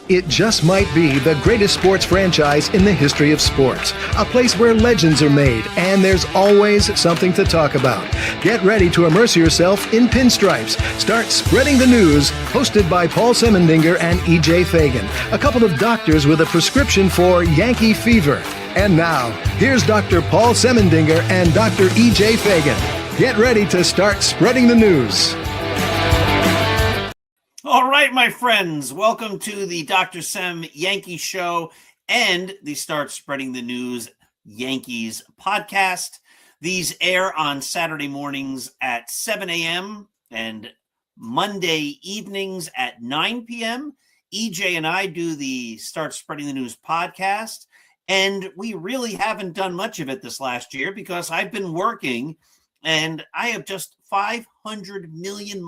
It just might be the greatest sports franchise in the history of sports. A place where legends are made, and there's always something to talk about. Get ready to immerse yourself in pinstripes. Start spreading the news, hosted by Paul Semendinger and E.J. Fagan, a couple of doctors with a prescription for Yankee fever. And now, here's Dr. Paul Semendinger and Dr. E.J. Fagan. Get ready to start spreading the news. All right, my friends, welcome to the Dr. Sem Yankee Show and the Start Spreading the News Yankees podcast. These air on Saturday mornings at 7 a.m. and Monday evenings at 9 p.m. EJ and I do the Start Spreading the News podcast, and we really haven't done much of it this last year because I've been working, and I have just 500 million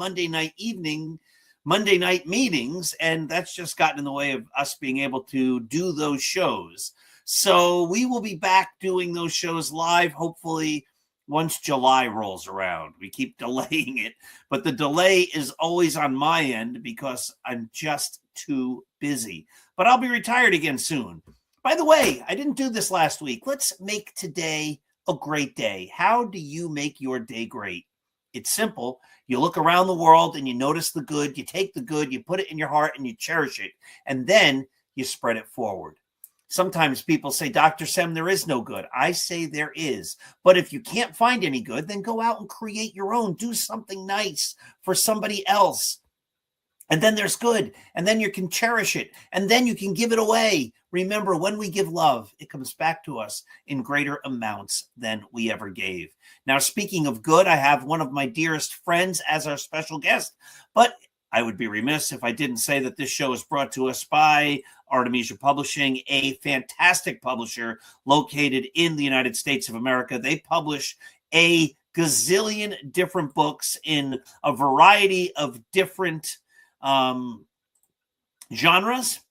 Monday night meetings, and that's just gotten in the way of us being able to do those shows. So we will be back doing those shows live, hopefully, once July rolls around. We keep delaying it, but the delay is always on my end because I'm just too busy. But I'll be retired again soon. By the way, I didn't do this last week. Let's make today a great day. How do you make your day great? It's simple. You look around the world and you notice the good, you take the good, you put it in your heart and you cherish it, and then you spread it forward. Sometimes people say, Dr. Sem, there is no good. I say there is. But if you can't find any good, then go out and create your own. Do something nice for somebody else. And then there's good. And then you can cherish it. And then you can give it away. Remember, when we give love, it comes back to us in greater amounts than we ever gave. Now, speaking of good, I have one of my dearest friends as our special guest. But I would be remiss if I didn't say that this show is brought to us by Artemisia Publishing, a fantastic publisher located in the United States of America. They publish a gazillion different books in a variety of different genres.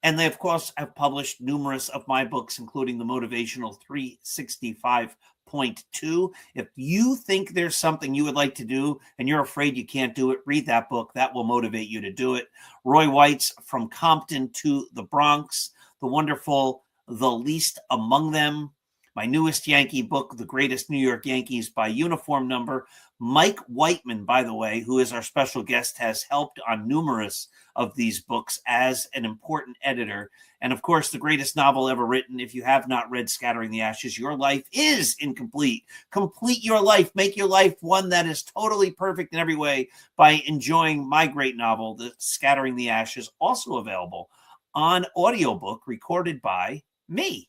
And they, of course, have published numerous of my books, including the Motivational 365.2. If you think there's something you would like to do and you're afraid you can't do it, read that book. That will motivate you to do it. Roy White's From Compton to the Bronx, the wonderful The Least Among Them, my newest Yankee book, The Greatest New York Yankees by Uniform Number. Mike Whiteman, by the way, who is our special guest, has helped on numerous of these books as an important editor. And of course, the greatest novel ever written. If you have not read Scattering the Ashes, your life is incomplete. Complete your life. Make your life one that is totally perfect in every way by enjoying my great novel, The Scattering the Ashes, also available on audiobook recorded by me.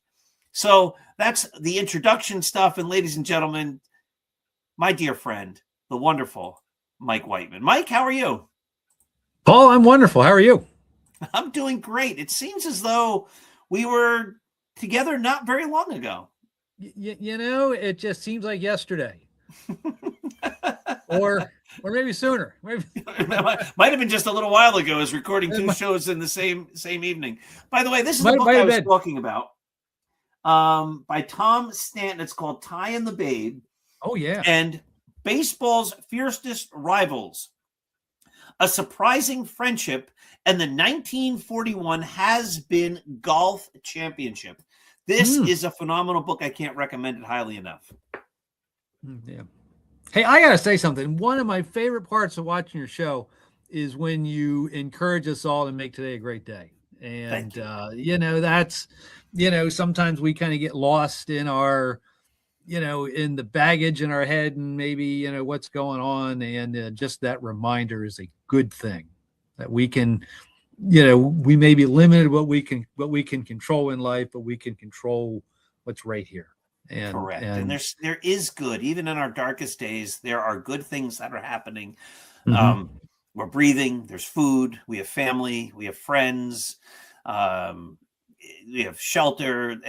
So that's the introduction stuff. And ladies and gentlemen, my dear friend, the wonderful Mike Whiteman. Mike, how are you? Paul, I'm wonderful. How are you? I'm doing great. It seems as though we were together not very long ago. You know, it just seems like yesterday. or maybe sooner. Maybe. Might have been just a little while ago, as recording two shows in the same evening. By the way, this is the book I was talking about by Tom Stanton. It's called Ty and the Babe. Oh, yeah. And baseball's fiercest rivals. A surprising friendship and the 1941 Has-Been Golf Championship. This is a phenomenal book. I can't recommend it highly enough. Yeah. Hey, I got to say something. One of my favorite parts of watching your show is when you encourage us all to make today a great day. And, that's, sometimes we kind of get lost in our, in the baggage in our head and maybe, what's going on. And just that reminder is a good thing that we can, we may be limited what we can control in life, but we can control what's right here. And, correct. And there is good, even in our darkest days, there are good things that are happening. Mm-hmm. We're breathing, there's food, we have family, we have friends, we have shelter,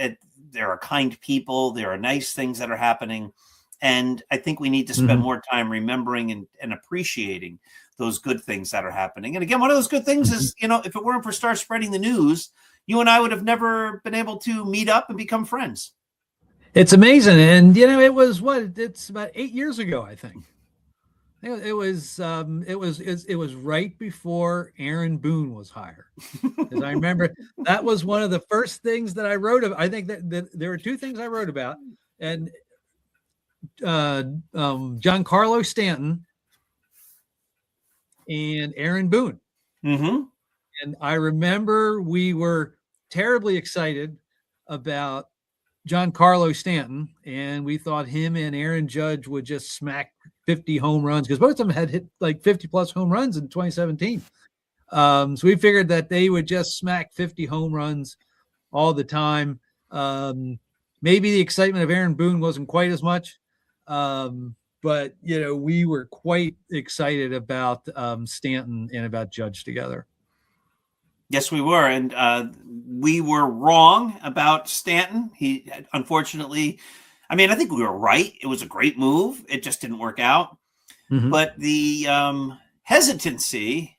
there are kind people, there are nice things that are happening. And I think we need to spend more time remembering and appreciating those good things that are happening. And again, one of those good things is, if it weren't for Start Spreading the News, you and I would have never been able to meet up and become friends. It's amazing. And, it was it's about 8 years ago, I think. It was right before Aaron Boone was hired. Because I remember that was one of the first things that I wrote about. I think that there were two things I wrote about. And Giancarlo Stanton and Aaron Boone. Mm-hmm. And I remember we were terribly excited about Giancarlo Stanton, and we thought him and Aaron Judge would just smack 50 home runs because both of them had hit like 50 plus home runs in 2017. So we figured that they would just smack 50 home runs all the time. Maybe the excitement of Aaron Boone wasn't quite as much, but we were quite excited about Stanton and about Judge together. Yes, we were. And we were wrong about Stanton. He, unfortunately, I think we were right. It was a great move. It just didn't work out. Mm-hmm. But the hesitancy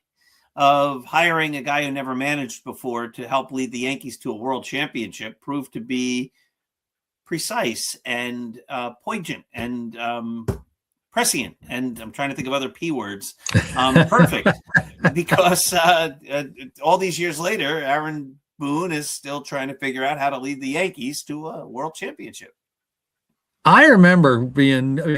of hiring a guy who never managed before to help lead the Yankees to a world championship proved to be precise and poignant and prescient, and I'm trying to think of other P words. Perfect, because all these years later, Aaron Boone is still trying to figure out how to lead the Yankees to a world championship. I remember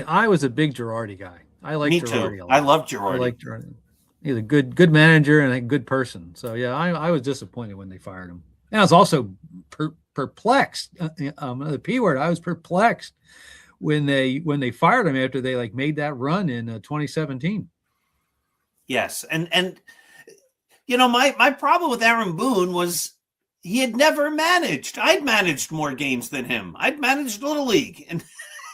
I was a big Girardi guy. I liked Girardi a lot. I love Girardi. I like Girardi. He's a good manager and a good person. So yeah, I was disappointed when they fired him. And I was also perplexed. The P word. I was perplexed when they fired him after they made that run in 2017. Yes. And my problem with Aaron Boone was he had never managed. I'd managed more games than him. I'd managed Little League, and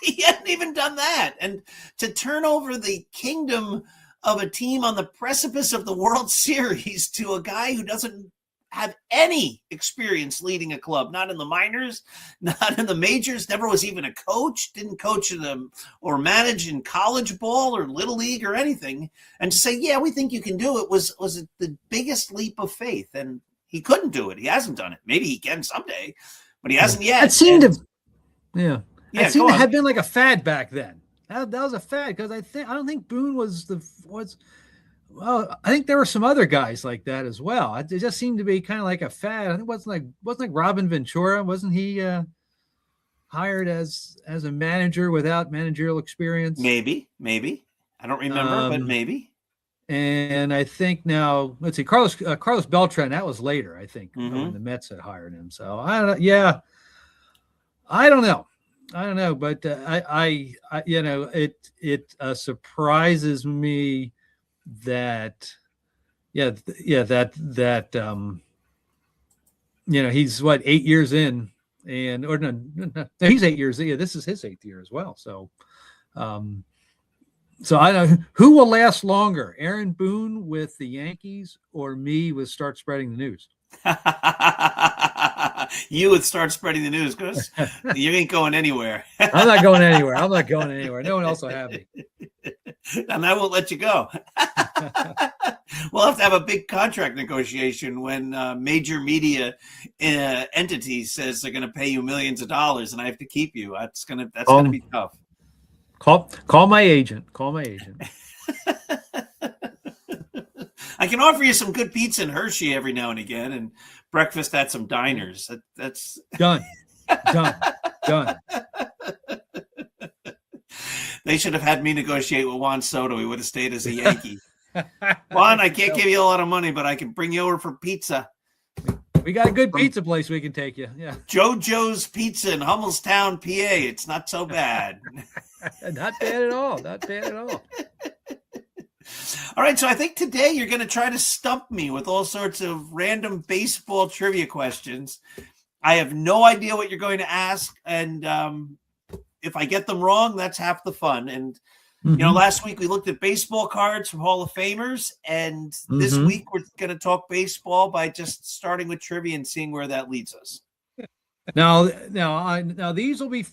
he hadn't even done that. And to turn over the kingdom of a team on the precipice of the World Series to a guy who doesn't have any experience leading a club, not in the minors, not in the majors, never was even a coach, didn't coach in them or manage in college ball or Little League or anything. And to say, yeah, we think you can do it was the biggest leap of faith. And he couldn't do it. He hasn't done it. Maybe he can someday, but he hasn't yet. It seemed to have been like a fad back then. That was a fad because I don't think Boone was. Well, I think there were some other guys like that as well. It just seemed to be kind of like a fad. I think it wasn't like Robin Ventura. Wasn't he hired as a manager without managerial experience? Maybe. I don't remember, but maybe. And I think now, let's see, Carlos Beltran. That was later, I think, when the Mets had hired him. So I don't know. Yeah, I don't know, but it surprises me that he's 8 years in, and or no, he's 8 years in. Yeah, this is his 8th year as well. So so I don't know who will last longer, Aaron Boone with the Yankees or me with Start Spreading the News. You would Start Spreading the News because you ain't going anywhere. I'm not going anywhere. No one else will have me. And I won't let you go. We'll have to have a big contract negotiation when major media entities says they're going to pay you millions of dollars and I have to keep you. That's going to be tough. Call my agent. I can offer you some good pizza in Hershey every now and again, and breakfast at some diners. That's done. They should have had me negotiate with Juan Soto. He would have stayed as a Yankee. Juan, I can't give you a lot of money, but I can bring you over for pizza. We got a good pizza place we can take you. Yeah. JoJo's Pizza in Hummelstown, PA. It's not so bad. Not bad at all. Not bad at all. All right, so I think today you're going to try to stump me with all sorts of random baseball trivia questions. I have no idea what you're going to ask, and if I get them wrong, that's half the fun. And last week we looked at baseball cards from Hall of Famers, and this week we're going to talk baseball by just starting with trivia and seeing where that leads us. Now these will be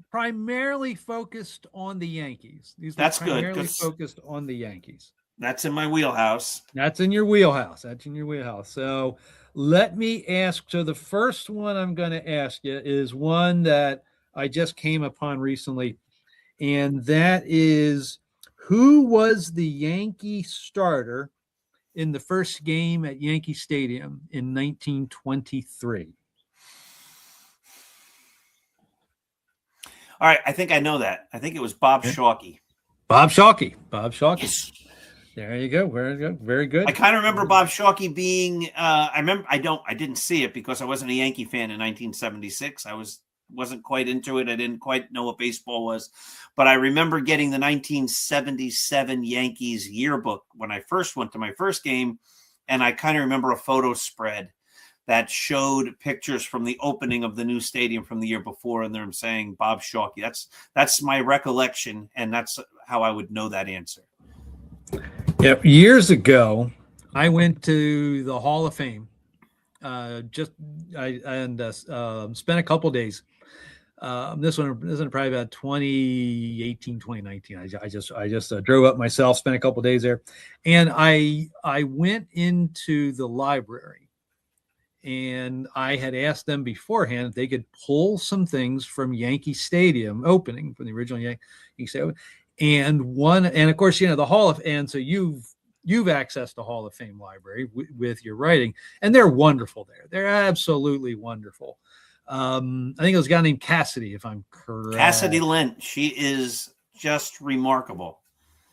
primarily focused on the Yankees. That's primarily good. Focused on the Yankees. That's in my wheelhouse. That's in your wheelhouse. So let me ask. So the first one I'm going to ask you is one that I just came upon recently, and that is, who was the Yankee starter in the first game at Yankee Stadium in 1923? All right, I think I know that. I think it was Bob Shockey. Bob Shockey. Yes. There you go. Very good. I kind of remember Bob Shockey being. I didn't see it because I wasn't a Yankee fan in 1976. I wasn't quite into it. I didn't quite know what baseball was, but I remember getting the 1977 Yankees yearbook when I first went to my first game, and I kind of remember a photo spread that showed pictures from the opening of the new stadium from the year before, and they're saying Bob Shockey. That's my recollection, and that's how I would know that answer. Yeah, years ago, I went to the Hall of Fame. Spent a couple of days. This one probably about 2018, 2019. I just drove up myself, spent a couple of days there, and I went into the library. And I had asked them beforehand if they could pull some things from Yankee Stadium opening, from the original Yankee Stadium. And of course, the Hall of, and so you've accessed the Hall of Fame library with your writing, and they're wonderful there. They're absolutely wonderful. I think it was a guy named Cassidy, if I'm correct. Cassidy Lent. She is just remarkable.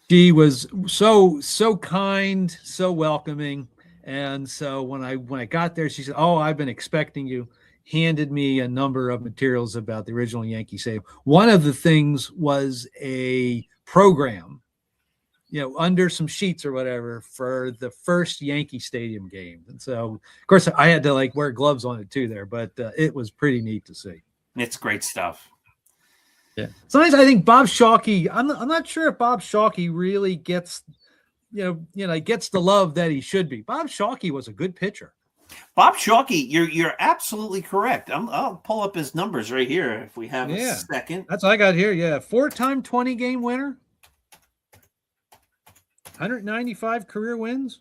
She was so kind, so welcoming. And so when I got there, she said, "Oh, I've been expecting you." Handed me a number of materials about the original Yankee Stadium. One of the things was a program, under some sheets or whatever, for the first Yankee Stadium game. And so, of course, I had to wear gloves on it too there, but it was pretty neat to see. It's great stuff. Yeah. Sometimes I think Bob Shockey, I'm not sure if Bob Shockey really gets the love that he should be. Bob Shockey was a good pitcher. Bob Shockey, you're absolutely correct. I'll pull up his numbers right here if we have a second. That's what I got here. Yeah, 4-time 20-game winner, 195 career wins,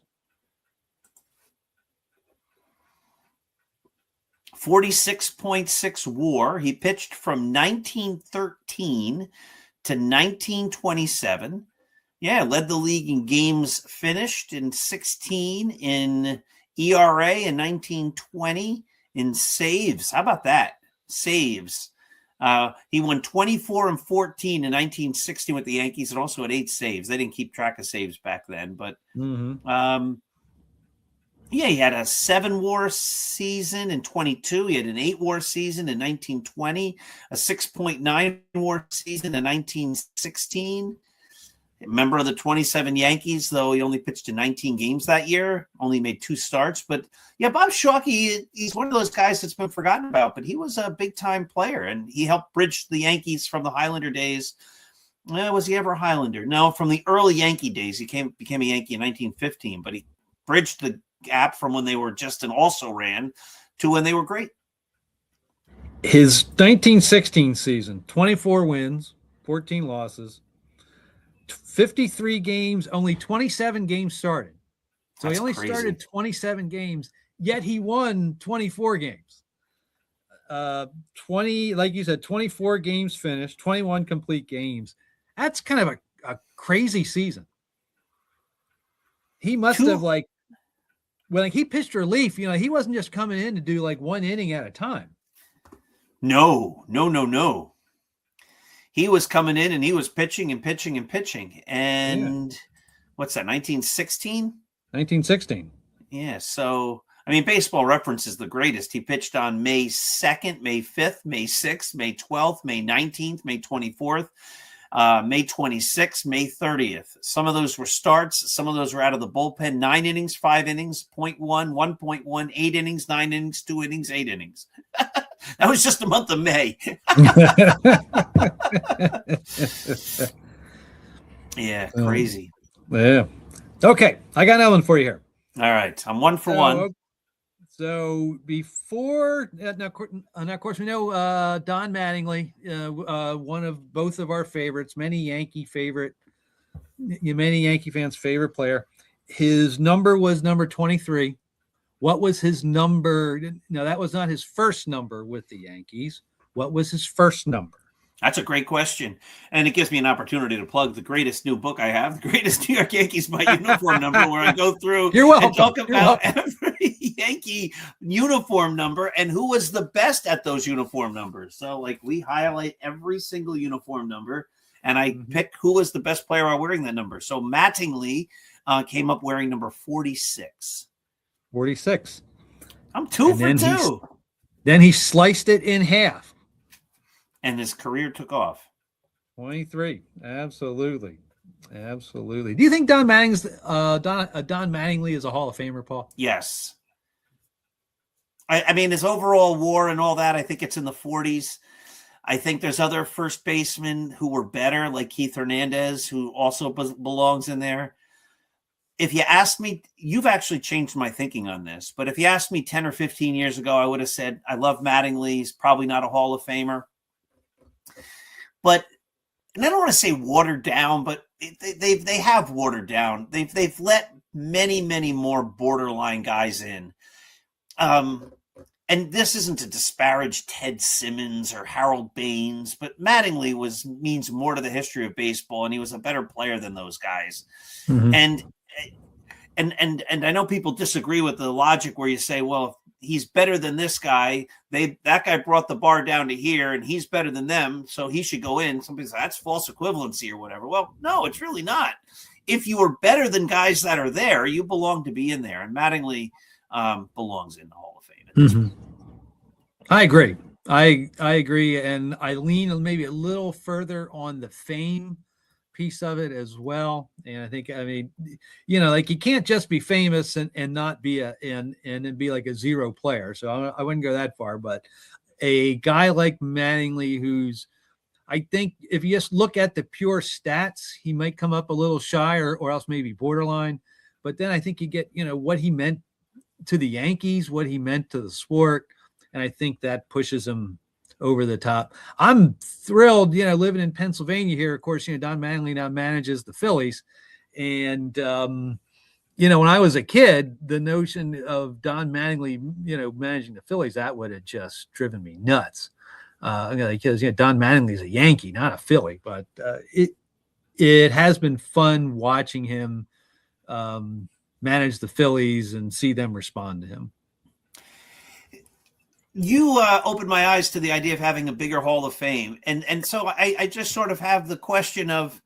46.6 WAR. He pitched from 1913 to 1927. Yeah, led the league in games finished in 16, in ERA in 1920, in saves. How about that? Saves. He won 24 and 14 in 1960 with the Yankees, and also had 8 saves. They didn't keep track of saves back then, but he had a 7 WAR season in 22. He had an 8 WAR season in 1920, a 6.9 WAR season in 1916. Member of the 27 Yankees, though he only pitched in 19 games that year, only made 2 starts. But yeah, Bob Shockey, he's one of those guys that's been forgotten about, but he was a big-time player, and he helped bridge the Yankees from the Highlander days. Was he ever a Highlander? No, from the early Yankee days. He became a Yankee in 1915, but he bridged the gap from when they were just an also-ran to when they were great. His 1916 season, 24 wins, 14 losses, 53 games, only 27 games started. So he only started 27 games, yet he won 24 games. 20, like you said, 24 games finished, 21 complete games. That's kind of a crazy season. He must have when he pitched relief, he wasn't just coming in to do 1 inning at a time. No. He was coming in and he was pitching and pitching and pitching. And what's that, 1916? 1916. Yeah, so I mean, Baseball Reference is the greatest. He pitched on May 2nd, May 5th, May 6th, May 12th, May 19th, May 24th, May 26th, May 30th. Some of those were starts. Some of those were out of the bullpen. 9 innings, 5 innings, 0.1, 1.1, 8 innings, 9 innings, 2 innings, 8 innings. That was just the month of May. Yeah, crazy. Yeah. Okay, I got another one for you here. All right, I'm 1 for 1. So before now, of course, we know Don Mattingly, one of both of our favorites, many Yankee fans' favorite player. His number was number 23. What was his number? No, that was not his first number with the Yankees. What was his first number? That's a great question. And it gives me an opportunity to plug the greatest new book I have, The Greatest New York Yankees by Uniform Number, where I go through and talk about every Yankee uniform number and who was the best at those uniform numbers. So, like, we highlight every single uniform number, and I pick who was the best player wearing that number. So Mattingly came up wearing number 46. 46. I'm 2 for 2. Then he sliced it in half. And his career took off. 23. Absolutely. Do you think Don Mattingly is a Hall of Famer, Paul? Yes. I mean, his overall WAR and all that, I think it's in the 40s. I think there's other first basemen who were better, like Keith Hernandez, who also belongs in there. If you asked me, you've actually changed my thinking on this, but if you asked me 10 or 15 years ago, I would have said, I love Mattingly. He's probably not a Hall of Famer. But, and I don't want to say watered down, but they have watered down. They've let many more borderline guys in. And this isn't to disparage Ted Simmons or Harold Baines, but Mattingly means more to the history of baseball, and he was a better player than those guys. Mm-hmm. And I know people disagree with the logic where you say, well, he's better than this guy. That guy brought the bar down to here, and he's better than them, so he should go in. Somebody says that's false equivalency or whatever. Well, no, it's really not. If you are better than guys that are there, you belong to be in there, and Mattingly belongs in the Hall of Fame. Mm-hmm. I agree. I agree, and I lean maybe a little further on the fame piece of it as well. And I think, I mean, like you can't just be famous and not be and be like a zero player. So I wouldn't go that far, but a guy like Mattingly, I think if you just look at the pure stats, he might come up a little shy or else maybe borderline. But then I think you get, what he meant to the Yankees, what he meant to the sport. And I think that pushes him over the top. I'm thrilled, living in Pennsylvania here. Of course, Don Mattingly now manages the Phillies. And, when I was a kid, the notion of Don Mattingly, managing the Phillies, that would have just driven me nuts. Because, Don Mattingly's a Yankee, not a Philly. But it has been fun watching him manage the Phillies and see them respond to him. You opened my eyes to the idea of having a bigger Hall of Fame. And so I just sort of have the question of,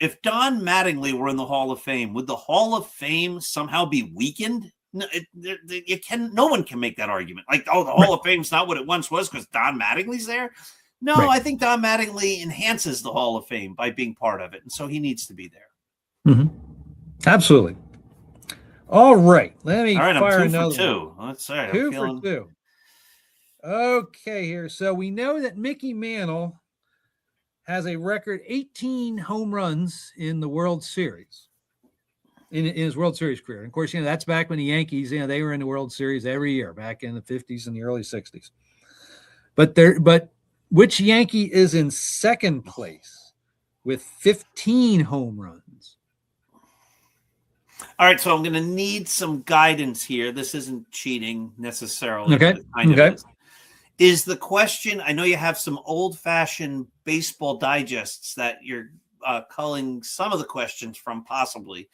if Don Mattingly were in the Hall of Fame, would the Hall of Fame somehow be weakened? No, no one can make that argument. Like, the Hall of Fame's not what it once was because Don Mattingly's there. No, right. I think Don Mattingly enhances the Hall of Fame by being part of it. And so he needs to be there. Mm-hmm. Absolutely. All right. Let me fire I'm 2 for 2. That's all right. 2 for 2. Okay, here. So we know that Mickey Mantle has a record 18 home runs in the World Series, in his World Series career. And of course, that's back when the Yankees, they were in the World Series every year back in the 50s and the early 60s. But which Yankee is in second place with 15 home runs? All right, so I'm going to need some guidance here. This isn't cheating necessarily. Okay. Okay. Is the question, I know you have some old-fashioned baseball digests that you're culling some of the questions from possibly.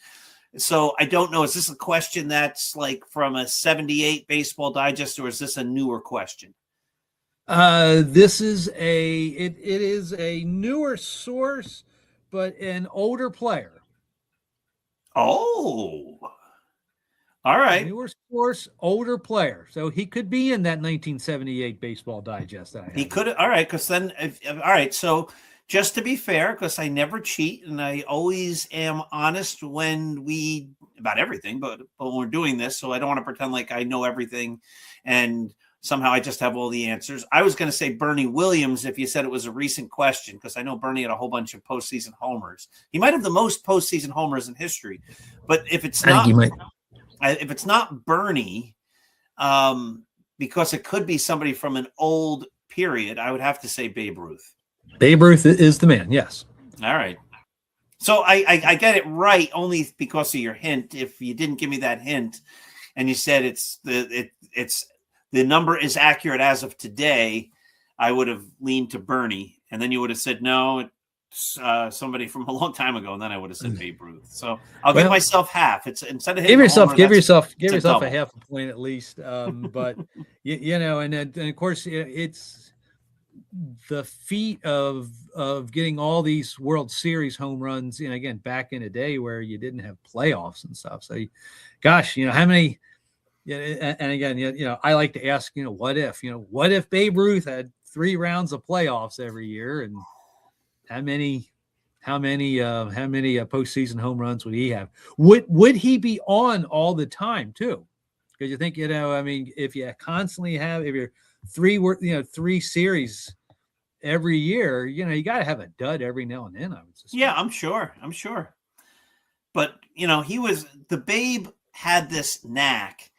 So I don't know, is this a question that's like from a 78 baseball digest, or is this a newer question? This is it is a newer source, but an older player. Oh, all right. Newer source, older player. So he could be in that 1978 Baseball Digest that I have. He could. All right, because then, all right. So just to be fair, because I never cheat and I always am honest about everything, but when we're doing this, so I don't want to pretend like I know everything and somehow I just have all the answers. I was going to say Bernie Williams if you said it was a recent question, because I know Bernie had a whole bunch of postseason homers. He might have the most postseason homers in history, but if it's not Bernie, because it could be somebody from an old period, I would have to say Babe Ruth. Babe Ruth is the man, yes. All right. So I get it right only because of your hint. If you didn't give me that hint and you said the number is accurate as of today, I would have leaned to Bernie. And then you would have said, no, it's somebody from a long time ago. And then I would have said Babe Ruth. So I'll give myself half. It's instead of give yourself a half a point at least. But and of course it's the feat of getting all these World Series home runs. Again, back in a day where you didn't have playoffs and stuff. So, gosh, how many? Yeah, and again, I like to ask, what if Babe Ruth had 3 rounds of playoffs every year, and how many postseason home runs would he have? Would he be on all the time too? Because you think, if you constantly have, if you're 3 series every year, you got to have a dud every now and then, I would suspect. Yeah, I'm sure. But Babe had this knack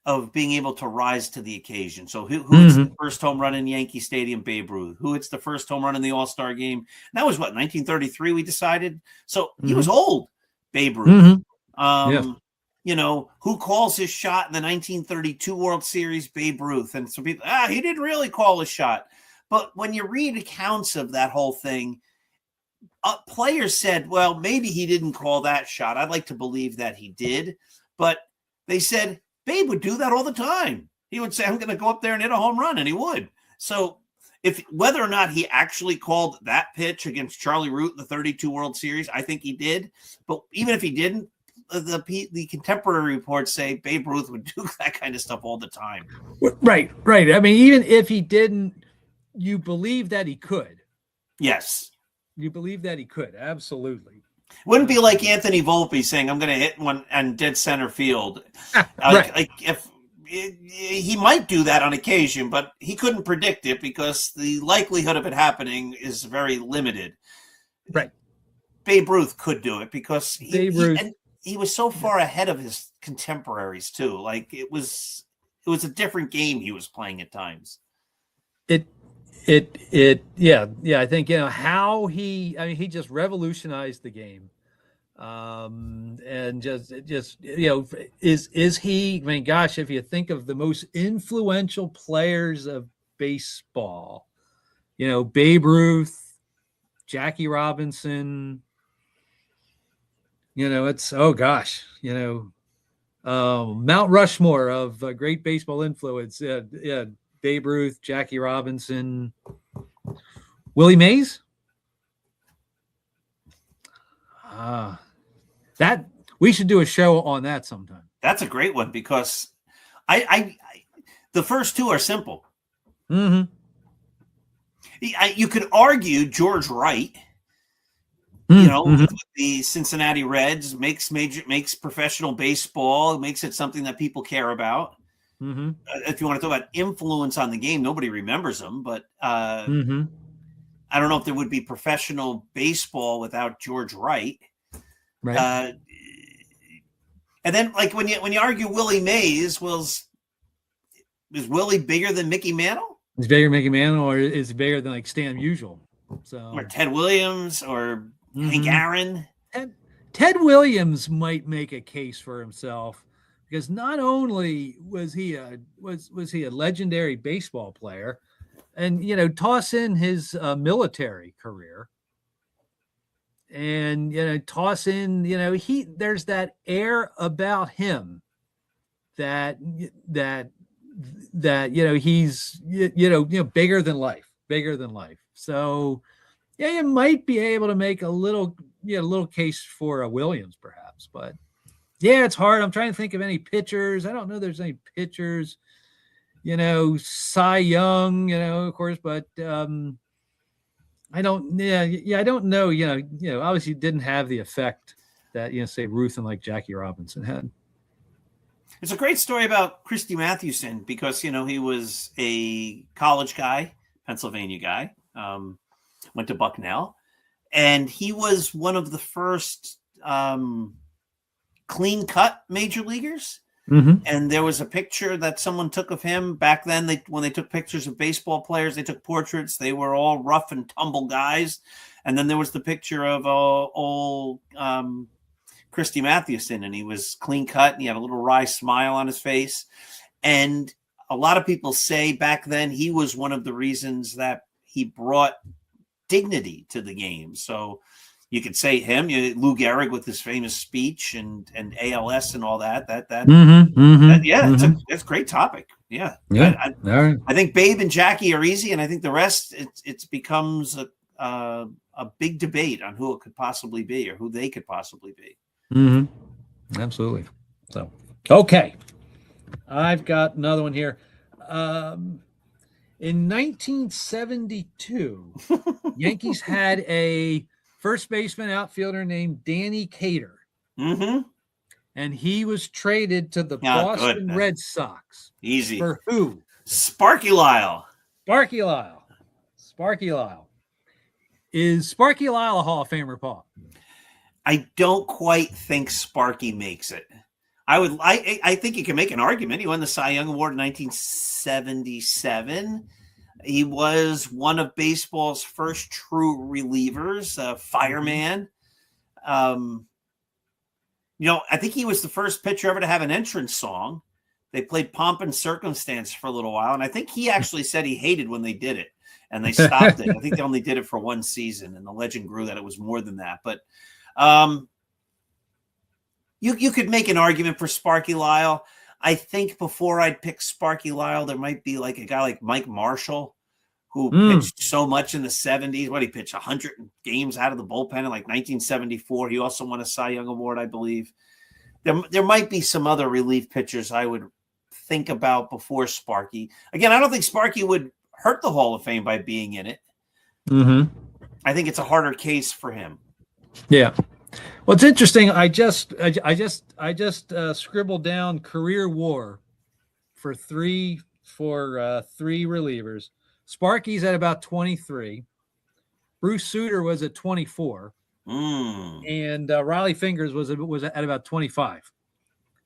of being able to rise to the occasion. So who hits the first home run in Yankee Stadium? Babe Ruth. Who hits the first home run in the All-Star game? And that was 1933 we decided. So he was old, Babe Ruth. Who calls his shot in the 1932 World Series? Babe Ruth. And so people, he didn't really call his shot. But when you read accounts of that whole thing, players said, well, maybe he didn't call that shot. I'd like to believe that he did. But they said, Babe would do that all the time. He would say, I'm going to go up there and hit a home run, and he would. So whether or not he actually called that pitch against Charlie Root in the 32 World Series, I think he did. But even if he didn't, the contemporary reports say Babe Ruth would do that kind of stuff all the time. Right. I mean, even if he didn't, you believe that he could. Yes. You believe that he could. Absolutely. Wouldn't be like Anthony Volpe saying, I'm going to hit one and dead center field. Right. Like if he might do that on occasion, but he couldn't predict it because the likelihood of it happening is very limited. Right. Babe Ruth could do it because he was so far ahead of his contemporaries too. Like it was a different game he was playing at times. I think how he just revolutionized the game, and just is he? I mean, gosh, if you think of the most influential players of baseball, Babe Ruth, Jackie Robinson, it's Mount Rushmore of great baseball influence. Babe Ruth, Jackie Robinson, Willie Mays. That we should do a show on that sometime. That's a great one because I the first 2 are simple. Mm-hmm. You could argue George Wright, the Cincinnati Reds makes professional baseball, makes it something that people care about. Mm-hmm. If you want to talk about influence on the game, nobody remembers him, but I don't know if there would be professional baseball without George Wright. Right. And then, like when you argue Willie Mays, is Willie bigger than Mickey Mantle? Is bigger than Mickey Mantle, or is he bigger than like Stan Musial? Or Ted Williams, or Hank Aaron? Ted Williams might make a case for himself. Because not only was he a legendary baseball player, and toss in his military career, and toss in there's that air about him that he's bigger than life. So you might be able to make a little case for Williams perhaps. times. But yeah, it's hard. I'm trying to think of any pitchers. I don't know there's any pitchers, Cy Young, of course, but I don't know, obviously didn't have the effect that, say Ruth and like Jackie Robinson had. It's a great story about Christy Mathewson because, he was a college guy, Pennsylvania guy, went to Bucknell, and he was one of the first clean cut major leaguers. Mm-hmm. And there was a picture that someone took of him back then. When they took pictures of baseball players, they took portraits. They were all rough and tumble guys. And then there was the picture of old Christy Mathewson, and he was clean cut, and he had a little wry smile on his face. And a lot of people say back then he was one of the reasons that he brought dignity to the game. So you could say him, Lou Gehrig with his famous speech and ALS and all that. It's a great topic. Yeah. I think Babe and Jackie are easy, and I think the rest it becomes a big debate on who it could possibly be or who they could possibly be. Mm-hmm. Absolutely. So okay, I've got another one here. In 1972, Yankees had a first baseman outfielder named Danny Cater. Mm-hmm. And he was traded to the Boston Red Sox. Easy. For who? Sparky Lyle. Sparky Lyle. Is Sparky Lyle a Hall of Famer, Paul? I don't quite think Sparky makes it. I think you can make an argument. He won the Cy Young Award in 1977. He was one of baseball's first true relievers, fireman. I think he was the first pitcher ever to have an entrance song. They played Pomp and Circumstance for a little while, and I think he actually said he hated when they did it, and they stopped it. I think they only did it for one season, and the legend grew that it was more than that. But you could make an argument for Sparky Lyle. I think before I'd pick Sparky Lyle, there might be like a guy like Mike Marshall, who pitched so much in the 70s. What, he pitched 100 games out of the bullpen in like 1974. He also won a Cy Young Award, I believe. There might be some other relief pitchers I would think about before Sparky. Again, I don't think Sparky would hurt the Hall of Fame by being in it. Mm-hmm. I think it's a harder case for him. Yeah. Well, it's interesting. I just scribbled down career WAR for three relievers. Sparky's at about 23. Bruce Sutter was at 24. And Riley Fingers was at about 25.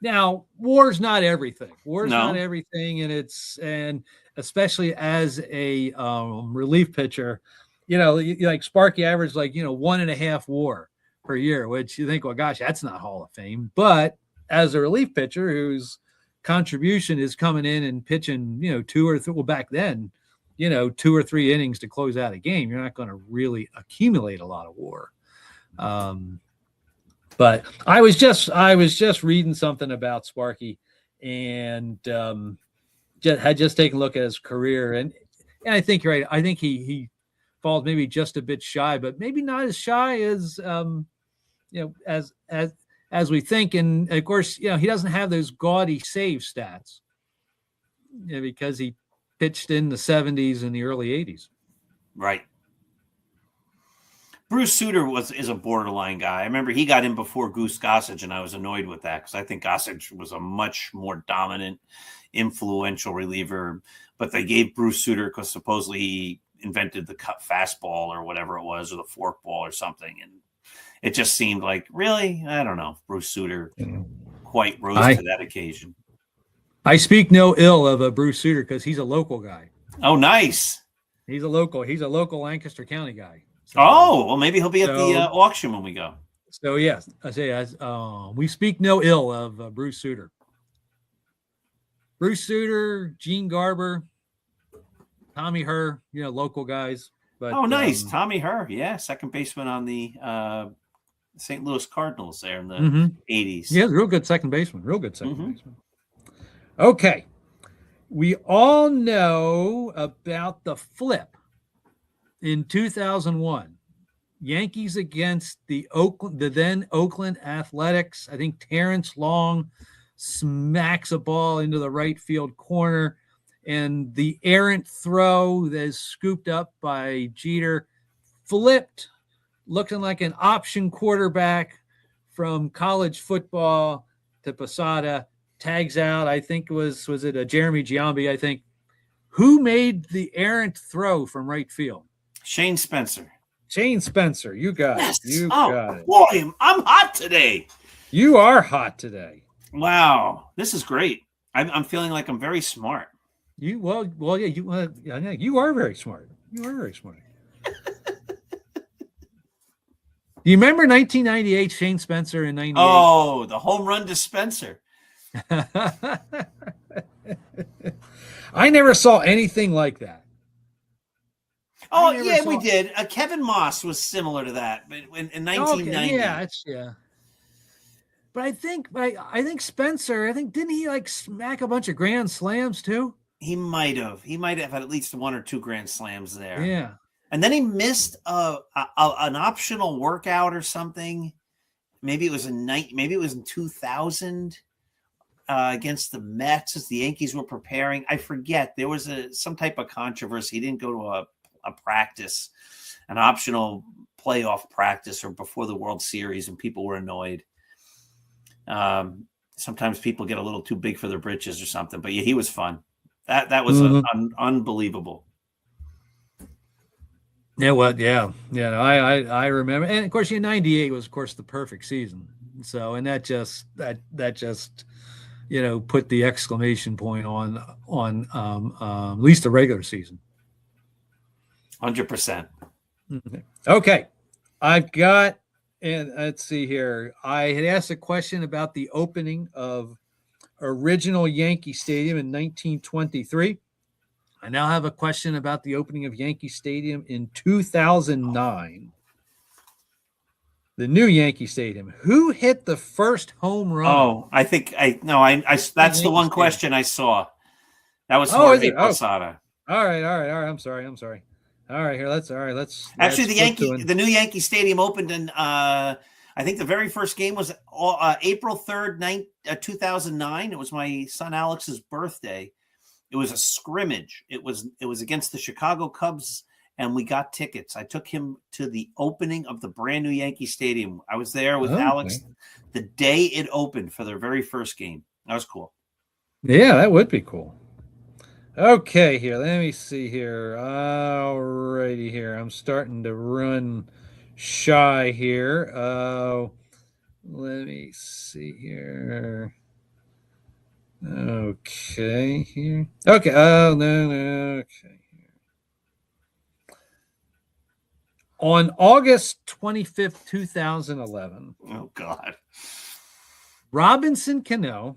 Now, WAR's not everything. Not everything, and especially as a relief pitcher, like Sparky averaged 1.5 WAR per year, which you think, well, gosh, that's not Hall of Fame. But as a relief pitcher whose contribution is coming in and pitching, back then, 2 or 3 innings to close out a game, you're not going to really accumulate a lot of WAR. But I was just reading something about Sparky, and had just taken a look at his career, and I think you're right. I think he falls maybe just a bit shy, but maybe not as shy as as we think. And of course, he doesn't have those gaudy save stats, because he pitched in the 70s and the early 80s. Right. Bruce Sutter is a borderline guy. I remember he got in before Goose Gossage, and I was annoyed with that because I think Gossage was a much more dominant, influential reliever. But they gave Bruce Sutter because supposedly he invented the cut fastball or whatever it was, or the forkball or something. And it just seemed like, really? I don't know. Bruce Sutter quite rose to that occasion. I speak no ill of Bruce Sutter because he's a local guy. Oh, nice. He's a local Lancaster County guy. So, well, maybe he'll be at the auction when we go. So, yes, I say we speak no ill of Bruce Sutter. Bruce Sutter, Gene Garber, Tommy Herr, local guys. But nice. Tommy Herr, yeah, second baseman on the St. Louis Cardinals there in the 80s. Yeah, real good second baseman. Baseman. Okay. We all know about the flip in 2001 Yankees against the then Oakland Athletics. I think Terrence Long smacks a ball into the right field corner, and the errant throw that is scooped up by Jeter flipped, looking like an option quarterback from college football to Posada, tags out. I think was it a Jeremy Giambi, I think. Who made the errant throw from right field? Shane Spencer. Shane Spencer. You got Yes. it. You oh, got it. Boy, I'm hot today. You are hot today. Wow. This is great. I'm feeling like I'm very smart. Yeah, you are very smart. You are very smart. Do you remember 1998 Shane Spencer in 98? Oh, the home run dispenser. I never saw anything like that. Oh, yeah, we did. Kevin Moss was similar to that, but in 1990. Okay, yeah. But I think Spencer, didn't he like smack a bunch of grand slams too? He might have. He might have had at least 1 or 2 grand slams there. Yeah. And then he missed an optional workout or something. Maybe it was in 2000 against the Mets as the Yankees were preparing. I forget. There was some type of controversy. He didn't go to a practice, an optional playoff practice, or before the World Series, and people were annoyed. Sometimes people get a little too big for their britches or something. But yeah, he was fun. That was unbelievable. Yeah, well, yeah. I remember, and of course, 98 was, of course, the perfect season. So, and that just put the exclamation point on at least the regular season. 100%. Okay, I've got, and let's see here. I had asked a question about the opening of original Yankee Stadium in 1923. I now have a question about the opening of Yankee Stadium in 2009. The new Yankee Stadium. Who hit the first home run? Oh, I think that's the one question I saw. That was Jorge Posada. All right. I'm sorry. All right, let's actually the new Yankee Stadium opened in I think the very first game was April 3rd, 2009. It was my son Alex's birthday. It was a scrimmage. It was against the Chicago Cubs, and we got tickets. I took him to the opening of the brand new Yankee Stadium. I was there with Alex the day it opened for their very first game. That was cool. Yeah, that would be cool. Okay, here. Let me see here. Alrighty here. I'm starting to run shy here. Let me see here. Okay, here. Okay. Oh, no. Okay. On August 25th, 2011. Oh, God. Robinson Cano,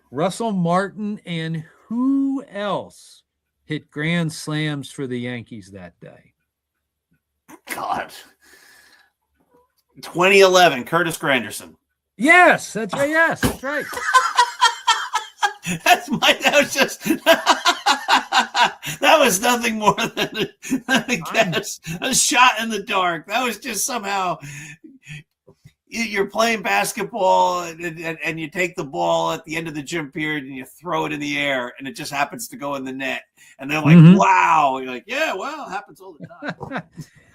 Russell Martin, and who else hit grand slams for the Yankees that day? God. 2011, Curtis Granderson. Yes, that's right. Yes, that's right. That was nothing more than a guess, a shot in the dark. That was just somehow you're playing basketball and you take the ball at the end of the gym period and you throw it in the air and it just happens to go in the net. And they're like, wow. You're like, yeah, well, it happens all the time.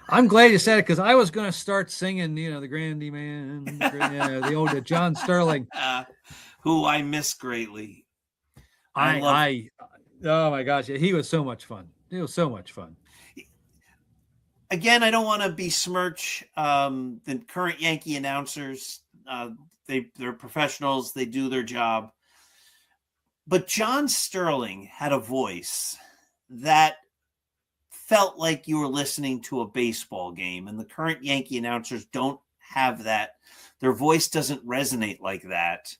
I'm glad you said it because I was going to start singing, the Grandy Man, the old John Sterling. Who I miss greatly. Oh my gosh, he was so much fun. It was so much fun. Again, I don't want to besmirch the current Yankee announcers. They're professionals. They do their job. But John Sterling had a voice that felt like you were listening to a baseball game, and the current Yankee announcers don't have that. Their voice doesn't resonate like that.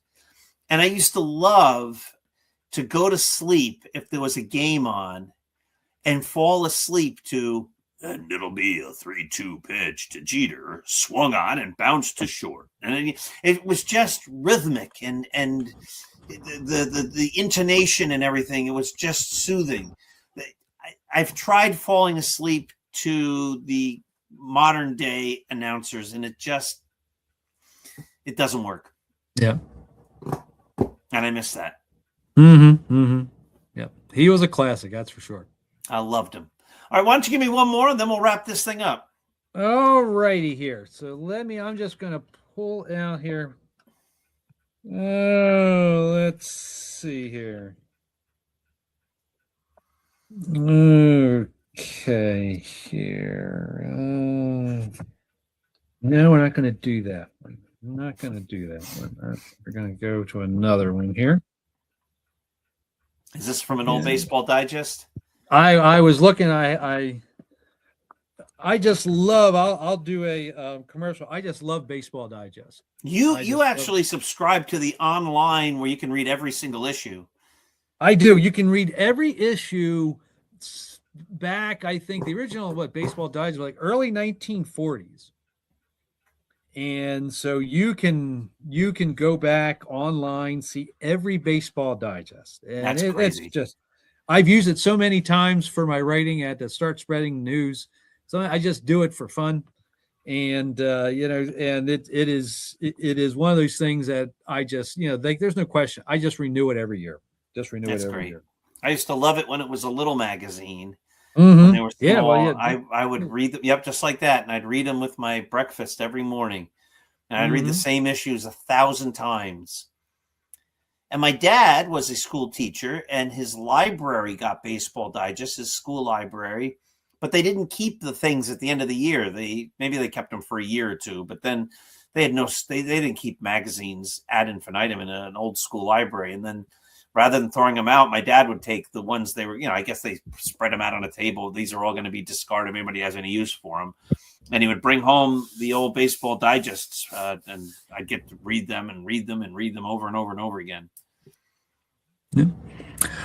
And I used to love to go to sleep if there was a game on and fall asleep to, and it'll be a 3-2 pitch to Jeter, swung on and bounced to short. And it was just rhythmic and the intonation and everything. It was just soothing. I've tried falling asleep to the modern day announcers, and it doesn't work. Yeah. And I miss that. Yeah. He was a classic, that's for sure. I loved him. All right, why don't you give me one more, and then we'll wrap this thing up. All righty here. So I'm just going to pull out here. Oh, let's see here. Okay, here. No, we're not going to do that one. I'm not going to do that one. We're going to go to another one here. Is this from an old Baseball Digest? I was looking. I just love. I'll do a commercial. I just love Baseball Digest. You actually subscribe to the online where you can read every single issue. I do. You can read every issue back. I think the original Baseball Digest was like early 1940s. And so you can go back online, see every Baseball Digest. And That's crazy. It's just, I've used it so many times for my writing at to start spreading news. So I just do it for fun. And, and it is one of those things that I just, there's no question. I just renew it every year. Just renew it every year. I used to love it when it was a little magazine. Mm-hmm. When they were small, yeah, well, I would read them. Yep, just like that. And I'd read them with my breakfast every morning. And I'd read the same issues 1,000 times. And my dad was a school teacher, and his library got Baseball Digest, his school library. But they didn't keep the things at the end of the year. Maybe they kept them for a year or two, but then they didn't keep magazines ad infinitum in an old school library. And then rather than throwing them out, my dad would take the ones they were, I guess they spread them out on a table. These are all going to be discarded if anybody has any use for them. And he would bring home the old Baseball Digests, and I'd get to read them and read them and read them over and over and over again. Yeah.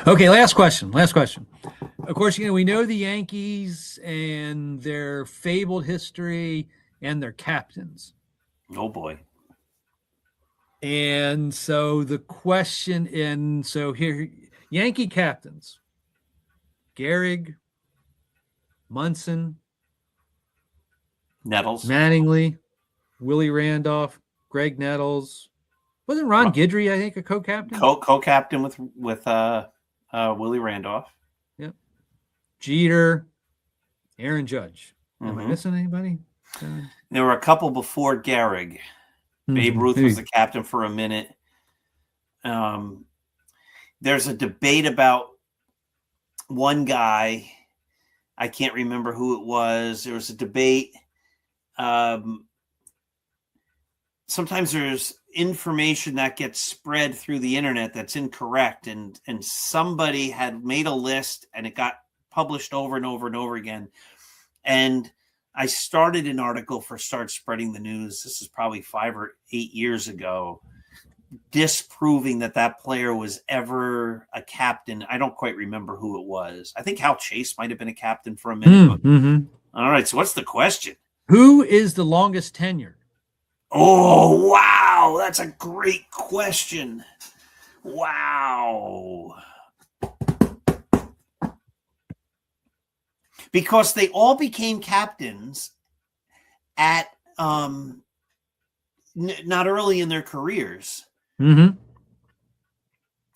Okay, last question. Of course, we know the Yankees and their fabled history and their captains. Oh, boy. And so the question, here, Yankee captains, Gehrig, Munson, Nettles, Mattingly, Willie Randolph, Greg Nettles. Wasn't Ron Guidry, I think, a co-captain? Co-captain with Willie Randolph. Yep. Jeter, Aaron Judge. Am I missing anybody? There were a couple before Gehrig. Babe Ruth was the captain for a minute. There's a debate about one guy. I can't remember who it was. There was a debate. Sometimes there's information that gets spread through the internet that's incorrect, and somebody had made a list and it got published over and over and over again. And I started an article for Start Spreading the News. This is probably 5 or 8 years ago, disproving that player was ever a captain. I don't quite remember who it was. I think Hal Chase might have been a captain for a minute. All right. So what's the question? Who is the longest tenured? Oh, wow. That's a great question. Wow. Because they all became captains at not early in their careers. Mm-hmm.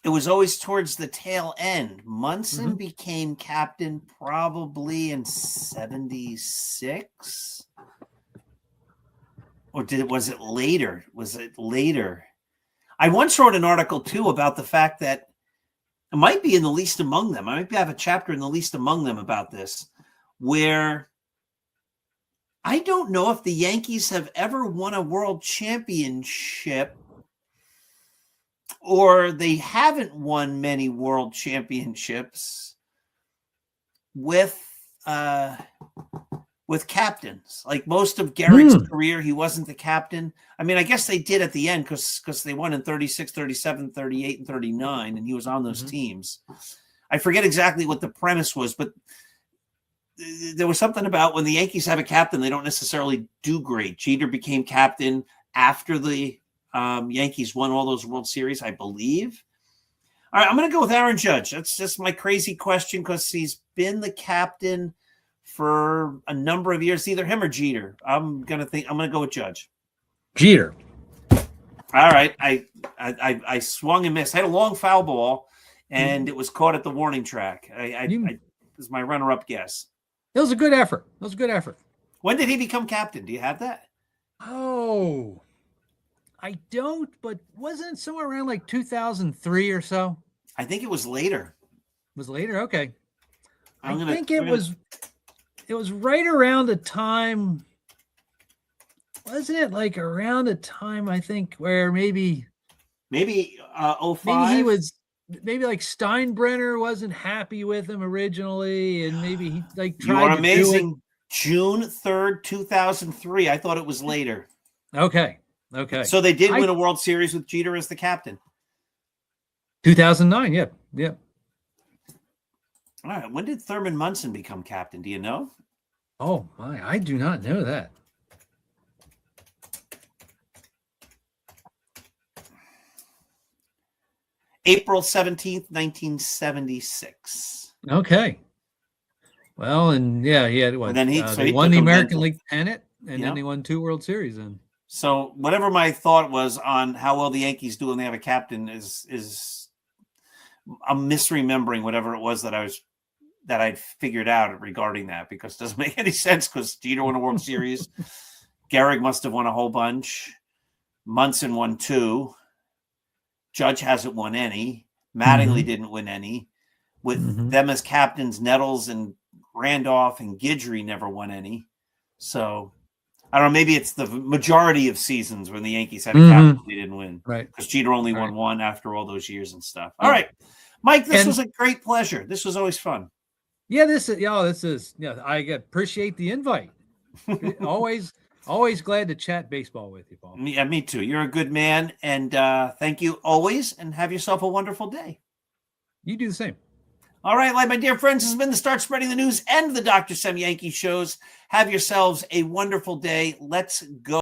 It was always towards the tail end. Munson became captain probably in 76. Or was it later? I once wrote an article, too, about the fact that it might be in the Least Among Them. I might have a chapter in the Least Among Them about this, where I don't know if the Yankees have ever won a world championship, or they haven't won many world championships with captains. Like most of Gehrig's career, he wasn't the captain. I mean, I guess they did at the end because they won in 36, 37, 38, and 39, and he was on those teams. I forget exactly what the premise was, but there was something about when the Yankees have a captain, they don't necessarily do great. Jeter became captain after the Yankees won all those World Series, I believe. All right, I'm going to go with Aaron Judge. That's just my crazy question because he's been the captain for a number of years, either him or Jeter. I'm gonna go with Judge. Jeter. All right. I swung and missed. I had a long foul ball, and it was caught at the warning track. This is my runner-up guess. It was a good effort. When did he become captain? Do you have that? Oh, I don't, but wasn't it somewhere around like 2003 or so? I think it was later. Was later? Okay. It was right around the time, wasn't it like around a time, I think, where maybe 05? Maybe he was, maybe like Steinbrenner wasn't happy with him originally, and maybe he like tried You're to amazing. do June 3rd, 2003. I thought it was later. it. Okay. So they did win a World Series with Jeter as the captain. 2009. Yeah. All right. When did Thurman Munson become captain? Do you know? Oh my, I do not know that. April 17th, 1976. Okay. Well, and yeah, he had what? And then they won the American League pennant, and Yeah. then they won 2 World Series. Then So whatever my thought was on how well the Yankees do when they have a captain is I'm misremembering whatever it was that I'd figured out regarding that, because it doesn't make any sense, because Jeter won a World Series. Gehrig must have won a whole bunch. Munson won 2. Judge hasn't won any. Mattingly didn't win any. With them as captains, Nettles and Randolph and Guidry never won any. So I don't know. Maybe it's the majority of seasons when the Yankees had a captain they didn't win. Right. Because Jeter only won 1 after all those years and stuff. All right. Mike, this was a great pleasure. This was always fun. Yeah, I appreciate the invite. Always glad to chat baseball with you, Paul. Me too. You're a good man. And thank you always. And have yourself a wonderful day. You do the same. All right, my dear friends, this has been the Start Spreading the News and the Dr. Sem Yankee shows. Have yourselves a wonderful day. Let's go.